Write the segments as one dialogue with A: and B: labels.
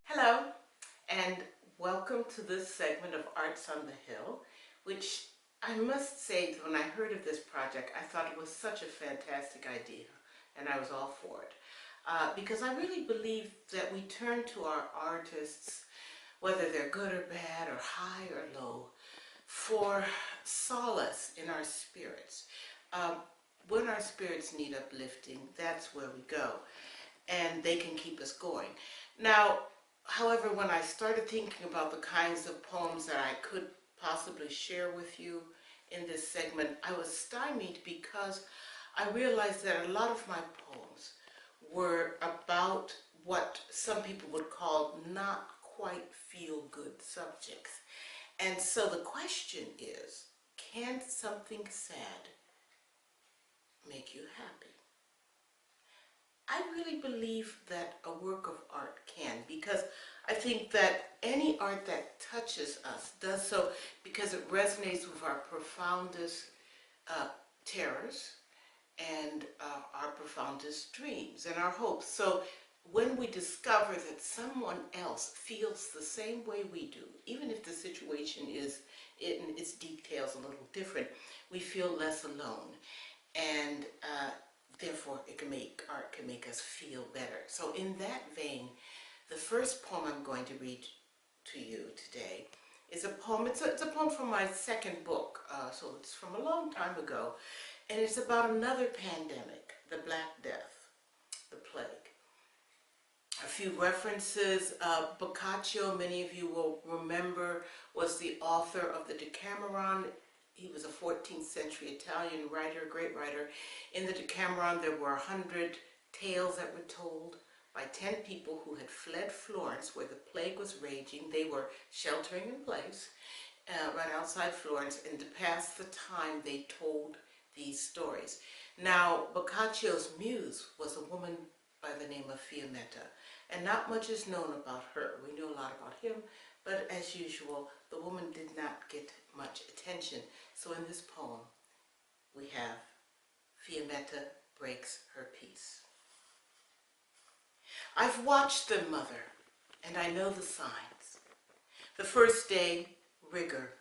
A: Hello, and welcome to this segment of Arts on the Hill, which I must say that when I heard of this project, I thought it was such a fantastic idea, and I was all for it. Because I really believe that we turn to our artists, whether they're good or bad, or high or low, for solace in our spirits. Um, when our spirits need uplifting, that's where we go, and they can keep us going. Now, however, when I started thinking about the kinds of poems that I could possibly share with you in this segment, I was stymied because I realized that a lot of my poems were about what some people would call not quite feel-good subjects. And so the question is, can something sad make you happy? I really believe that a work of art can, because I think that any art that touches us does so because it resonates with our profoundest terrors and our profoundest dreams and our hopes. So when we discover that someone else feels the same way we do, even if the situation is in its details a little different, we feel less alone. And therefore art can make us feel better. So in that vein, the first poem I'm going to read to you today is a poem. It's a poem from my second book, so it's from a long time ago, and it's about another pandemic, the Black Death, the plague. A few references. Boccaccio, many of you will remember, was the author of the Decameron. He was a 14th century Italian writer, great writer. In the Decameron, there were 100 tales that were told by 10 people who had fled Florence, where the plague was raging. They were sheltering in place right outside Florence, and to pass the time, they told these stories. Now, Boccaccio's muse was a woman by the name of Fiammetta, and not much is known about her. We know a lot about him, but as usual, the woman did not get much attention. So in this poem, we have Fiammetta Breaks Her Peace. I've watched them, mother, and I know the signs. The first day, rigor.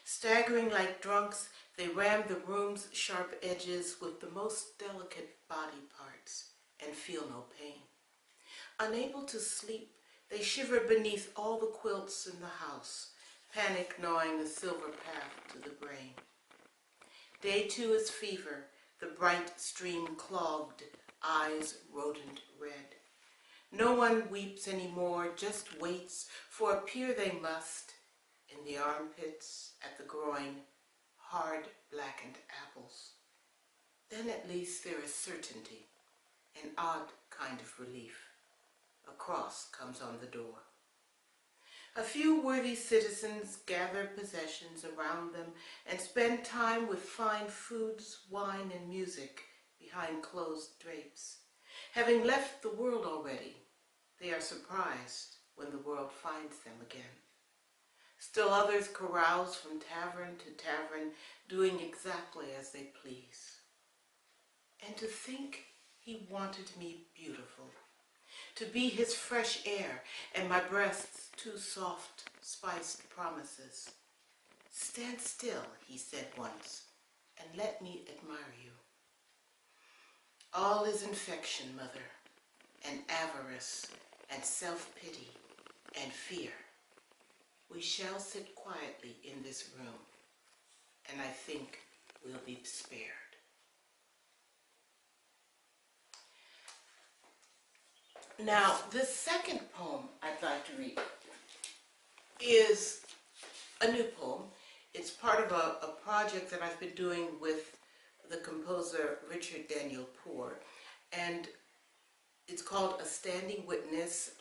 A: Staggering like drunks, they ram the room's sharp edges with the most delicate body parts and feel no pain. Unable to sleep, they shiver beneath all the quilts in the house, panic gnawing the silver path to the brain. Day 2 is fever, the bright stream clogged, eyes rodent red. No one weeps anymore, just waits, for appear they must, in the armpits, at the groin, hard blackened apples. Then at least there is certainty, an odd kind of relief. A cross comes on the door. A few worthy citizens gather possessions around them and spend time with fine foods, wine, and music behind closed drapes. Having left the world already, they are surprised when the world finds them again. Still others carouse from tavern to tavern, doing exactly as they please. And to think he wanted me beautiful, to be his fresh air and my breast's two soft, spiced promises. Stand still, he said once, and let me admire you. All is infection, mother, and avarice, and self-pity, and fear. We shall sit quietly in this room, and I think we'll be spared. Now, the second poem I'd like to read is a new poem. It's part of a project that I've been doing with the composer Richard Daniel Poor, and it's called A Standing Witness.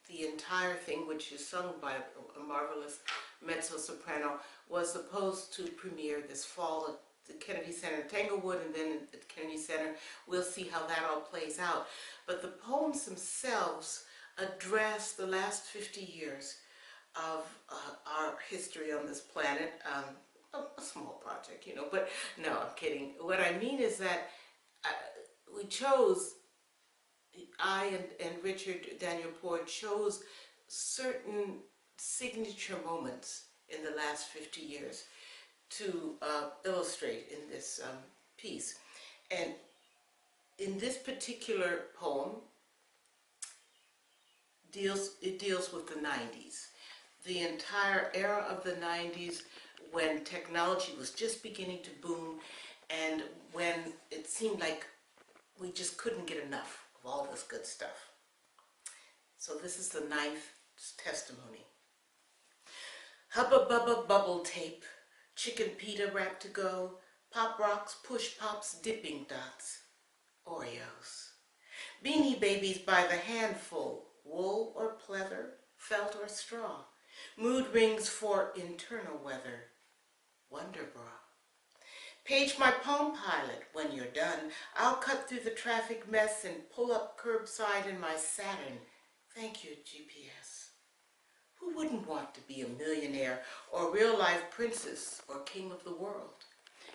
A: The entire thing, which is sung by a marvelous mezzo-soprano, was supposed to premiere this fall at the Kennedy Center in Tanglewood, and then at the Kennedy Center. We'll see how that all plays out. But the poems themselves address the last 50 years of our history on this planet. A small project, but no, I'm kidding. What I mean is that we chose and Richard Daniel Poor chose certain signature moments in the last 50 years to illustrate in this piece. And in this particular poem, it deals with the 90s. The entire era of the 90s, when technology was just beginning to boom and when it seemed like we just couldn't get enough of all this good stuff. So this is the ninth testimony. Hubba bubba bubble tape, chicken pita wrap to go, pop rocks, push pops, dipping dots, Oreos. Beanie babies by the handful, wool or pleather, felt or straw. Mood rings for internal weather, Wonder Bra. Page my Palm Pilot when you're done. I'll cut through the traffic mess and pull up curbside in my Saturn. Thank you, GPS. Who wouldn't want to be a millionaire or real-life princess or king of the world?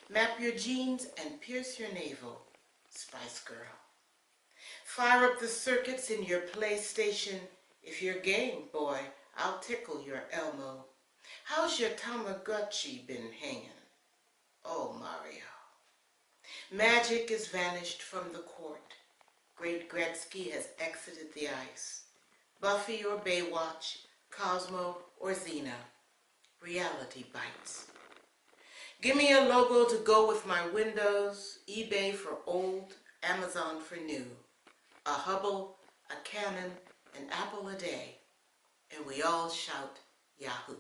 A: Map your jeans and pierce your navel, Spice Girl. Fire up the circuits in your PlayStation. If you're game, boy, I'll tickle your Elmo. How's your Tamagotchi been hanging? Oh, Mario. Magic is vanished from the court. Great Gretzky has exited the ice. Buffy or Baywatch, Cosmo or Xena, reality bites. Give me a logo to go with my Windows, eBay for old, Amazon for new. A Hubble, a Canon, an Apple a day, and we all shout Yahoo!